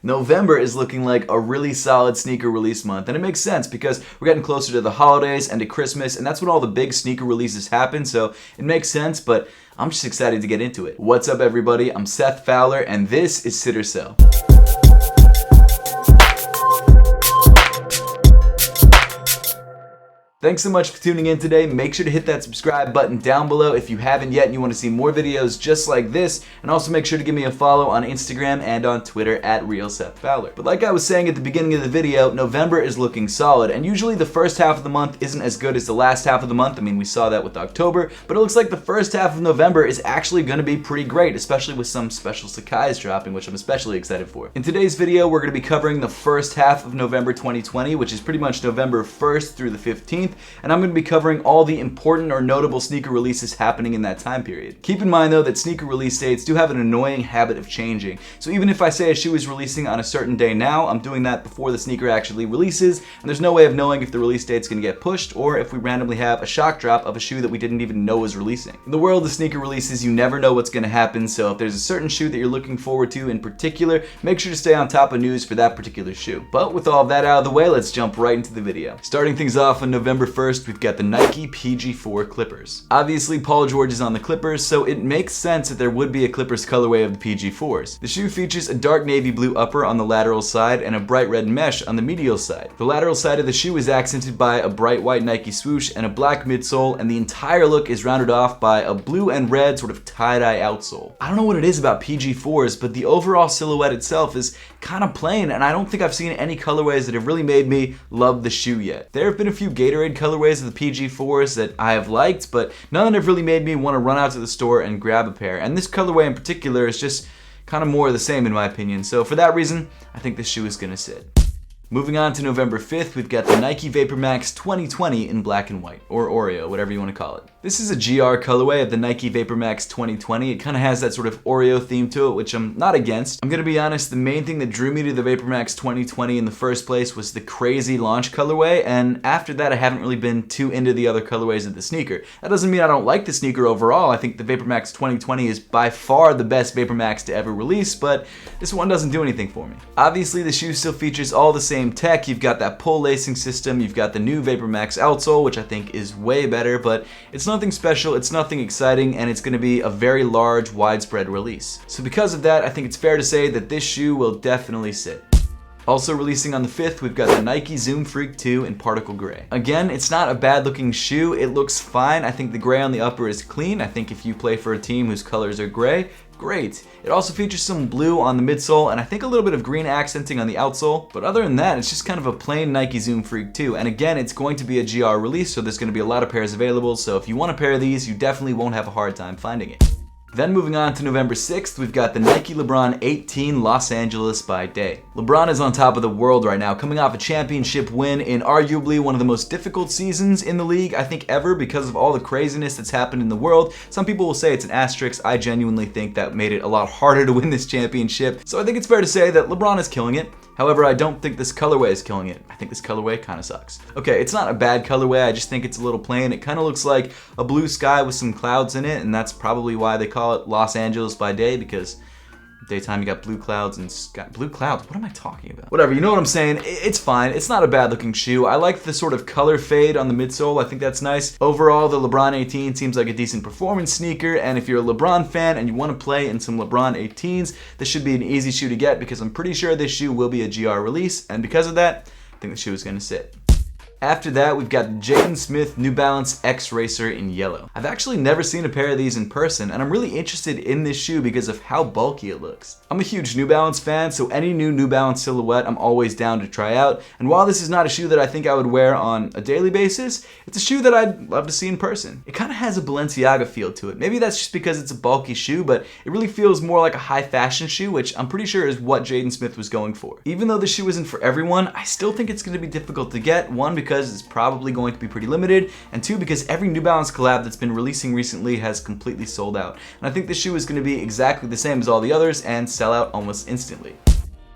November is looking like a really solid sneaker release month, and it makes sense because we're getting closer to the holidays and to Christmas, and that's when all the big sneaker releases happen, so it makes sense, but I'm just excited to get into it. What's up, everybody? I'm Seth Fowler, and this is Sit or Sell. Thanks so much for tuning in today. Make sure to hit that subscribe button down below if you haven't yet and you want to see more videos just like this. And also make sure to give me a follow on Instagram and on Twitter at RealSethFowler. But like I was saying at the beginning of the video, November is looking solid. And usually the first half of the month isn't as good as the last half of the month. I mean, we saw that with October. But it looks like the first half of November is actually going to be pretty great, especially with some special Sacai's dropping, which I'm especially excited for. In today's video, we're going to be covering the first half of November 2020, which is pretty much November 1st through the 15th. And I'm going to be covering all the important or notable sneaker releases happening in that time period. Keep in mind though that sneaker release dates do have an annoying habit of changing. So even if I say a shoe is releasing on a certain day now, I'm doing that before the sneaker actually releases, and there's no way of knowing if the release date's going to get pushed or if we randomly have a shock drop of a shoe that we didn't even know was releasing. In the world of sneaker releases, you never know what's going to happen, so if there's a certain shoe that you're looking forward to in particular, make sure to stay on top of news for that particular shoe. But with all of that out of the way, let's jump right into the video. Starting things off on November 1st, we've got the Nike PG4 Clippers. Obviously, Paul George is on the Clippers, so it makes sense that there would be a Clippers colorway of the PG4s. The shoe features a dark navy blue upper on the lateral side and a bright red mesh on the medial side. The lateral side of the shoe is accented by a bright white Nike swoosh and a black midsole, and the entire look is rounded off by a blue and red sort of tie-dye outsole. I don't know what it is about PG4s, but the overall silhouette itself is kind of plain, and I don't think I've seen any colorways that have really made me love the shoe yet. There have been a few Gatorade colorways of the PG4s that I have liked, but none have really made me want to run out to the store and grab a pair. And this colorway in particular is just kind of more of the same in my opinion. So for that reason, I think this shoe is going to sit. Moving on to November 5th, we've got the Nike Vapormax 2020 in black and white, or Oreo, whatever you want to call it. This is a GR colorway of the Nike Vapormax 2020. It kind of has that sort of Oreo theme to it, which I'm not against. I'm going to be honest, the main thing that drew me to the Vapormax 2020 in the first place was the crazy launch colorway, and after that I haven't really been too into the other colorways of the sneaker. That doesn't mean I don't like the sneaker overall. I think the Vapormax 2020 is by far the best Vapormax to ever release, but this one doesn't do anything for me. Obviously, the shoe still features all the same tech. You've got that pull lacing system, you've got the new Vapormax outsole, which I think is way better, but it's nothing special, it's nothing exciting, and it's going to be a very large, widespread release. So because of that, I think it's fair to say that this shoe will definitely sit. Also releasing on the 5th, we've got the Nike Zoom Freak 2 in particle gray. Again, it's not a bad looking shoe, it looks fine. I think the gray on the upper is clean. I think if you play for a team whose colors are gray, great. It also features some blue on the midsole and I think a little bit of green accenting on the outsole, but other than that, it's just kind of a plain Nike Zoom Freak 2. And again, it's going to be a GR release, so there's going to be a lot of pairs available, so if you want a pair of these, you definitely won't have a hard time finding it. Then moving on to November 6th, we've got the Nike Lebron 18 Los Angeles by Day. Lebron is on top of the world right now, coming off a championship win in arguably one of the most difficult seasons in the league, I think ever, because of all the craziness that's happened in the world. Some people will say it's an asterisk. I genuinely think that made it a lot harder to win this championship. So I think it's fair to say that LeBron is killing it. However, I don't think this colorway is killing it. I think this colorway kind of sucks. Okay, it's not a bad colorway, I just think it's a little plain. It kind of looks like a blue sky with some clouds in it, and that's probably why they call it Los Angeles by Day, because daytime you got blue clouds and sky. Blue clouds? What am I talking about? Whatever, you know what I'm saying. It's fine. It's not a bad looking shoe. I like the sort of color fade on the midsole. I think that's nice. Overall, the LeBron 18 seems like a decent performance sneaker, and if you're a LeBron fan and you want to play in some LeBron 18s, this should be an easy shoe to get because I'm pretty sure this shoe will be a GR release, and because of that, I think the shoe is going to sit. After that, we've got the Jaden Smith New Balance X Racer in yellow. I've actually never seen a pair of these in person, and I'm really interested in this shoe because of how bulky it looks. I'm a huge New Balance fan, so any new New Balance silhouette I'm always down to try out, and while this is not a shoe that I think I would wear on a daily basis, it's a shoe that I'd love to see in person. It kind of has a Balenciaga feel to it. Maybe that's just because it's a bulky shoe, but it really feels more like a high fashion shoe, which I'm pretty sure is what Jaden Smith was going for. Even though the shoe isn't for everyone, I still think it's going to be difficult to get, one, because it's probably going to be pretty limited, and two, because every New Balance collab that's been releasing recently has completely sold out. And I think this shoe is going to be exactly the same as all the others and sell out almost instantly.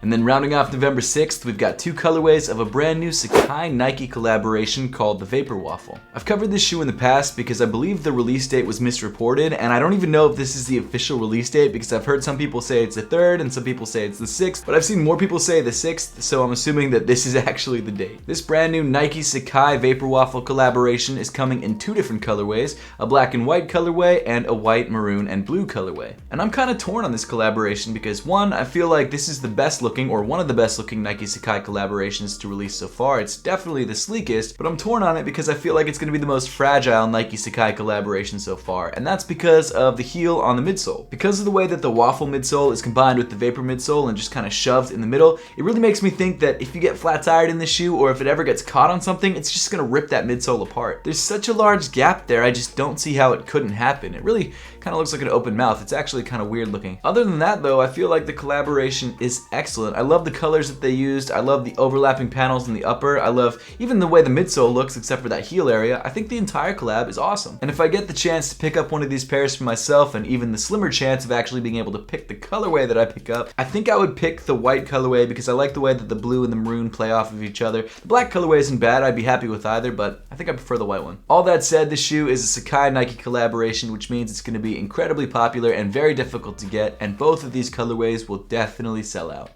And then rounding off November 6th, we've got two colorways of a brand new Sacai Nike collaboration called the Vapor Waffle. I've covered this shoe in the past because I believe the release date was misreported, and I don't even know if this is the official release date because I've heard some people say it's the 3rd and some people say it's the 6th, but I've seen more people say the 6th, so I'm assuming that this is actually the date. This brand new Nike Sacai Vapor Waffle collaboration is coming in two different colorways, a black and white colorway and a white, maroon, and blue colorway. And I'm kind of torn on this collaboration because one, I feel like this is the best looking or one of the best looking Nike Sacai collaborations to release so far. It's definitely the sleekest, but I'm torn on it because I feel like it's going to be the most fragile Nike Sacai collaboration so far, and that's because of the heel on the midsole. Because of the way that the waffle midsole is combined with the Vapor midsole and just kind of shoved in the middle, it really makes me think that if you get flat tired in this shoe or if it ever gets caught on something, it's just going to rip that midsole apart. There's such a large gap there, I just don't see how it couldn't happen. It really kind of looks like an open mouth. It's actually kind of weird looking. Other than that though, I feel like the collaboration is excellent. I love the colors that they used. I love the overlapping panels in the upper. I love even the way the midsole looks except for that heel area. I think the entire collab is awesome. And if I get the chance to pick up one of these pairs for myself and even the slimmer chance of actually being able to pick the colorway that I pick up, I think I would pick the white colorway because I like the way that the blue and the maroon play off of each other. The black colorway isn't bad. I'd be happy with either, but I think I prefer the white one. All that said, this shoe is a Sacai Nike collaboration, which means it's going to be incredibly popular and very difficult to get, and both of these colorways will definitely sell out.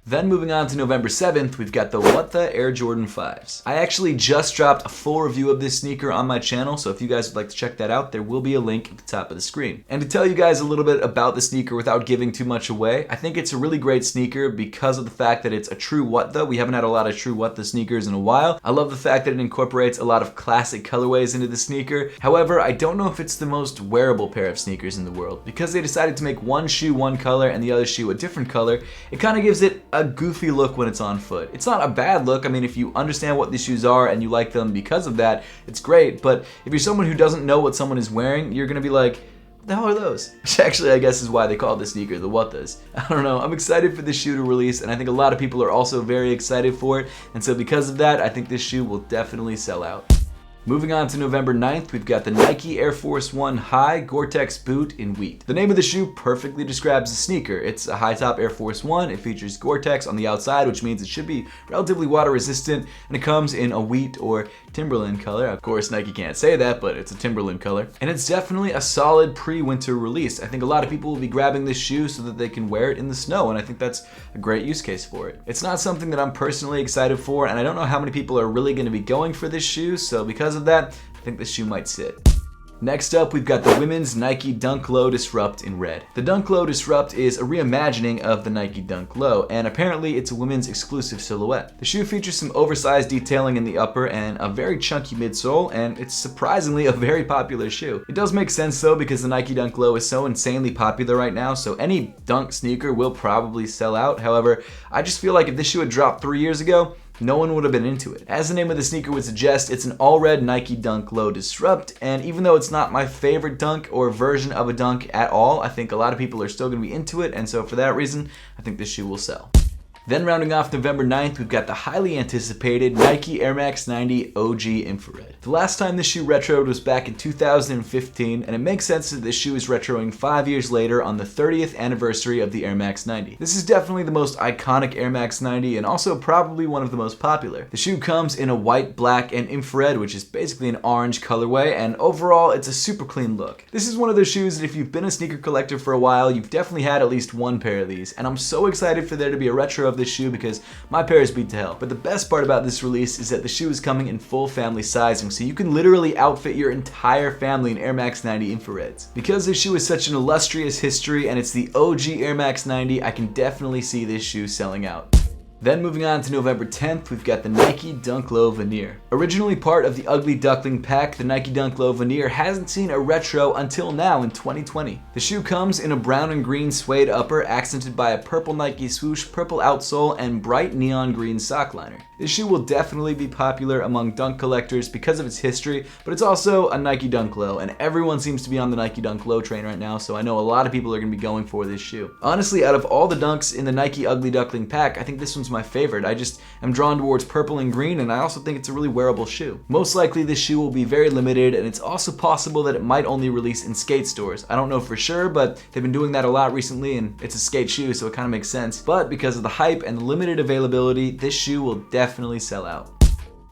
Then moving on to November 7th, we've got the What The Air Jordan 5s. I actually just dropped a full review of this sneaker on my channel, so if you guys would like to check that out, there will be a link at the top of the screen. And to tell you guys a little bit about the sneaker without giving too much away, I think it's a really great sneaker because of the fact that it's a true What The. We haven't had a lot of true What The sneakers in a while. I love the fact that it incorporates a lot of classic colorways into the sneaker. However, I don't know if it's the most wearable pair of sneakers in the world. Because they decided to make one shoe one color and the other shoe a different color, it kind of gives it a goofy look when it's on foot. It's not a bad look. I mean, if you understand what these shoes are and you like them because of that, it's great. But if you're someone who doesn't know what someone is wearing, you're gonna be like, what the hell are those? Which actually I guess is why they call this sneaker the What Thas. I don't know. I'm excited for this shoe to release, and I think a lot of people are also very excited for it. And so because of that, I think this shoe will definitely sell out. Moving on to November 9th, we've got the Nike Air Force 1 High Gore-Tex Boot in Wheat. The name of the shoe perfectly describes the sneaker. It's a high-top Air Force 1. It features Gore-Tex on the outside, which means it should be relatively water resistant, and it comes in a wheat or Timberland color. Of course, Nike can't say that, but it's a Timberland color. And it's definitely a solid pre-winter release. I think a lot of people will be grabbing this shoe so that they can wear it in the snow, and I think that's a great use case for it. It's not something that I'm personally excited for, and I don't know how many people are really going to be going for this shoe, so because of that, I think this shoe might sit. Next up, we've got the women's Nike Dunk Low Disrupt in red. The Dunk Low Disrupt is a reimagining of the Nike Dunk Low, and apparently it's a women's exclusive silhouette. The shoe features some oversized detailing in the upper and a very chunky midsole, and it's surprisingly a very popular shoe. It does make sense though, because the Nike Dunk Low is so insanely popular right now, so any dunk sneaker will probably sell out. However, I just feel like if this shoe had dropped 3 years ago, no one would have been into it. As the name of the sneaker would suggest, it's an all-red Nike Dunk Low Disrupt, and even though it's not my favorite dunk or version of a dunk at all, I think a lot of people are still going to be into it, and so for that reason, I think this shoe will sell. Then rounding off November 9th, we've got the highly anticipated Nike Air Max 90 OG Infrared. The last time this shoe retroed was back in 2015, and it makes sense that this shoe is retroing 5 years later on the 30th anniversary of the Air Max 90. This is definitely the most iconic Air Max 90 and also probably one of the most popular. The shoe comes in a white, black, and infrared, which is basically an orange colorway, and overall it's a super clean look. This is one of those shoes that if you've been a sneaker collector for a while, you've definitely had at least one pair of these, and I'm so excited for there to be a retro of this shoe because my pair is beat to hell. But the best part about this release is that the shoe is coming in full family sizing, so you can literally outfit your entire family in Air Max 90 infrareds. Because this shoe is such an illustrious history and it's the OG Air Max 90, I can definitely see this shoe selling out. Then moving on to November 10th, we've got the Nike Dunk Low Veneer. Originally part of the Ugly Duckling pack, the Nike Dunk Low Veneer hasn't seen a retro until now in 2020. The shoe comes in a brown and green suede upper, accented by a purple Nike swoosh, purple outsole, and bright neon green sock liner. This shoe will definitely be popular among dunk collectors because of its history, but it's also a Nike Dunk Low, and everyone seems to be on the Nike Dunk Low train right now, so I know a lot of people are going to be going for this shoe. Honestly, out of all the dunks in the Nike Ugly Duckling pack, I think this one's one's my favorite. I just am drawn towards purple and green, and I also think it's a really wearable shoe. Most likely this shoe will be very limited, and it's also possible that it might only release in skate stores. I don't know for sure, but they've been doing that a lot recently, and it's a skate shoe, so it kind of makes sense. But because of the hype and the limited availability, this shoe will definitely sell out.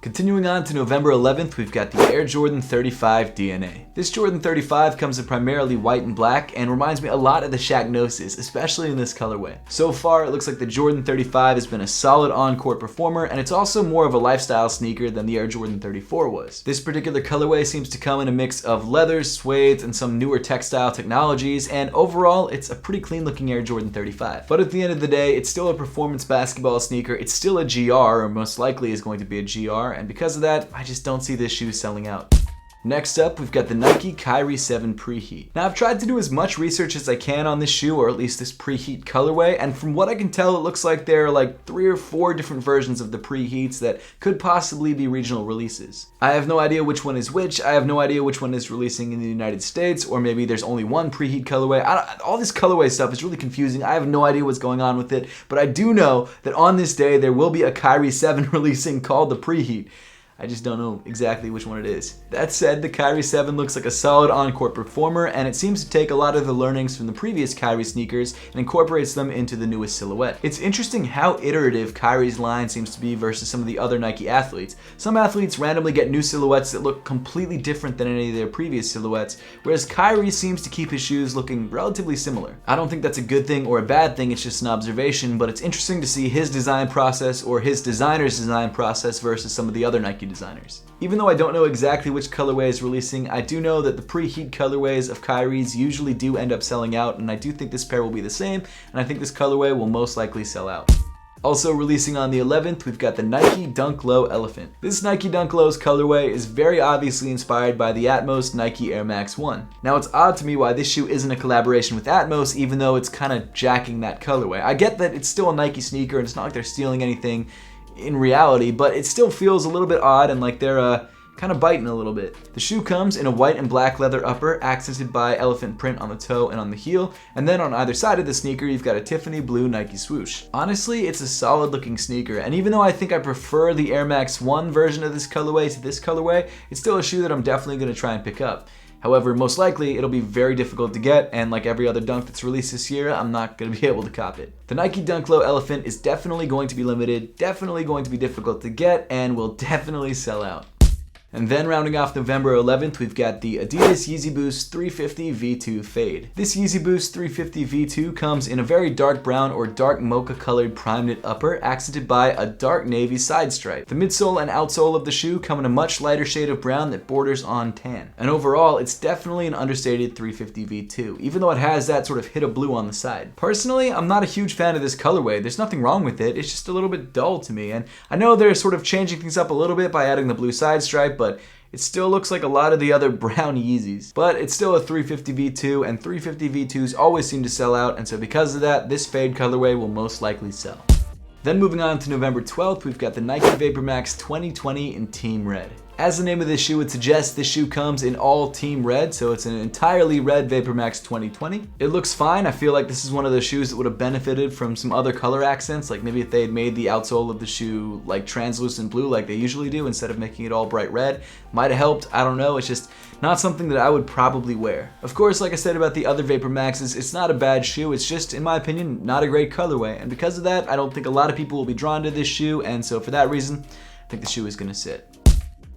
Continuing on to November 11th, we've got the Air Jordan 35 DNA. This Jordan 35 comes in primarily white and black and reminds me a lot of the Shaq Gnosis, especially in this colorway. So far, it looks like the Jordan 35 has been a solid on-court performer, and it's also more of a lifestyle sneaker than the Air Jordan 34 was. This particular colorway seems to come in a mix of leathers, suedes, and some newer textile technologies, and overall, it's a pretty clean-looking Air Jordan 35. But at the end of the day, it's still a performance basketball sneaker. It's still a GR, or most likely is going to be a GR, and because of that, I just don't see this shoe selling out. Next up, we've got the Nike Kyrie 7 Preheat. Now, I've tried to do as much research as I can on this shoe, or at least this Preheat colorway, and from what I can tell, it looks like there are like 3 or 4 different versions of the Preheats that could possibly be regional releases. I have no idea which one is which. I have no idea which one is releasing in the United States, or maybe there's only one Preheat colorway. All this colorway stuff is really confusing. I have no idea what's going on with it, but I do know that on this day, there will be a Kyrie 7 releasing called the Preheat. I just don't know exactly which one it is. That said, the Kyrie 7 looks like a solid on-court performer, and it seems to take a lot of the learnings from the previous Kyrie sneakers and incorporates them into the newest silhouette. It's interesting how iterative Kyrie's line seems to be versus some of the other Nike athletes. Some athletes randomly get new silhouettes that look completely different than any of their previous silhouettes, whereas Kyrie seems to keep his shoes looking relatively similar. I don't think that's a good thing or a bad thing, it's just an observation, but it's interesting to see his design process or his designer's design process versus some of the other Nike designers. Even though I don't know exactly which colorway is releasing, I do know that the Preheat colorways of Kyrie's usually do end up selling out, and I do think this pair will be the same, and I think this colorway will most likely sell out. Also releasing on the 11th, we've got the Nike Dunk Low Elephant. This Nike Dunk Low's colorway is very obviously inspired by the Atmos Nike Air Max 1. Now it's odd to me why this shoe isn't a collaboration with Atmos, even though it's kind of jacking that colorway. I get that it's still a Nike sneaker and it's not like they're stealing anything in reality, but it still feels a little bit odd and like they're kind of biting a little bit. The shoe comes in a white and black leather upper, accented by elephant print on the toe and on the heel, and then on either side of the sneaker, you've got a Tiffany blue Nike swoosh. Honestly, it's a solid looking sneaker, and even though I think I prefer the Air Max 1 version of this colorway to this colorway, it's still a shoe that I'm definitely going to try and pick up. However, most likely it'll be very difficult to get, and like every other dunk that's released this year, I'm not going to be able to cop it. The Nike Dunk Low Elephant is definitely going to be limited, definitely going to be difficult to get, and will definitely sell out. And then rounding off November 11th, we've got the Adidas Yeezy Boost 350 V2 Fade. This Yeezy Boost 350 V2 comes in a very dark brown or dark mocha colored prime knit upper, accented by a dark navy side stripe. The midsole and outsole of the shoe come in a much lighter shade of brown that borders on tan. And overall, it's definitely an understated 350 V2, even though it has that sort of hit of blue on the side. Personally, I'm not a huge fan of this colorway. There's nothing wrong with it, it's just a little bit dull to me. And I know they're sort of changing things up a little bit by adding the blue side stripe, but it still looks like a lot of the other brown Yeezys. But it's still a 350 V2, and 350 V2s always seem to sell out, and so because of that, this fade colorway will most likely sell. Then moving on to November 12th, we've got the Nike Vapormax 2020 in Team Red. As the name of this shoe would suggest, this shoe comes in all team red, so it's an entirely red Vapormax 2020. It looks fine. I feel like this is one of those shoes that would have benefited from some other color accents, like maybe if they had made the outsole of the shoe like translucent blue like they usually do instead of making it all bright red. Might have helped, I don't know, it's just not something that I would probably wear. Of course, like I said about the other Vapormaxes, it's not a bad shoe, it's just, in my opinion, not a great colorway, and because of that, I don't think a lot of people will be drawn to this shoe, and so for that reason, I think the shoe is going to sit.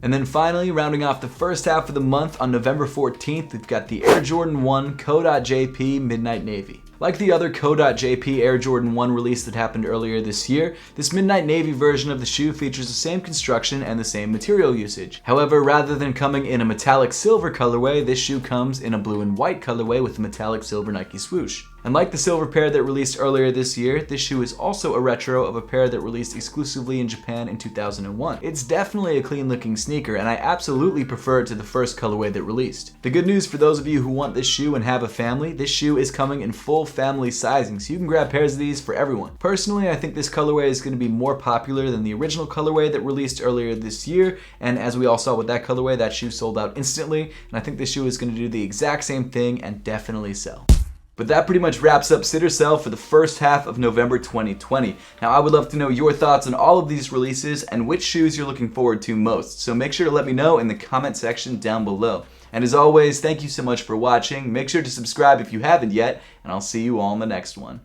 And then finally, rounding off the first half of the month, on November 14th, we've got the Air Jordan 1 CO.JP Midnight Navy. Like the other CO.JP Air Jordan 1 release that happened earlier this year, this Midnight Navy version of the shoe features the same construction and the same material usage. However, rather than coming in a metallic silver colorway, this shoe comes in a blue and white colorway with a metallic silver Nike swoosh. And like the silver pair that released earlier this year, this shoe is also a retro of a pair that released exclusively in Japan in 2001. It's definitely a clean looking sneaker, and I absolutely prefer it to the first colorway that released. The good news for those of you who want this shoe and have a family, this shoe is coming in full family sizing, so you can grab pairs of these for everyone. Personally, I think this colorway is going to be more popular than the original colorway that released earlier this year, and as we all saw with that colorway, that shoe sold out instantly, and I think this shoe is going to do the exact same thing and definitely sell. But that pretty much wraps up Sit or Sell for the first half of November 2020. Now, I would love to know your thoughts on all of these releases and which shoes you're looking forward to most. So make sure to let me know in the comment section down below. And as always, thank you so much for watching. Make sure to subscribe if you haven't yet, and I'll see you all in the next one.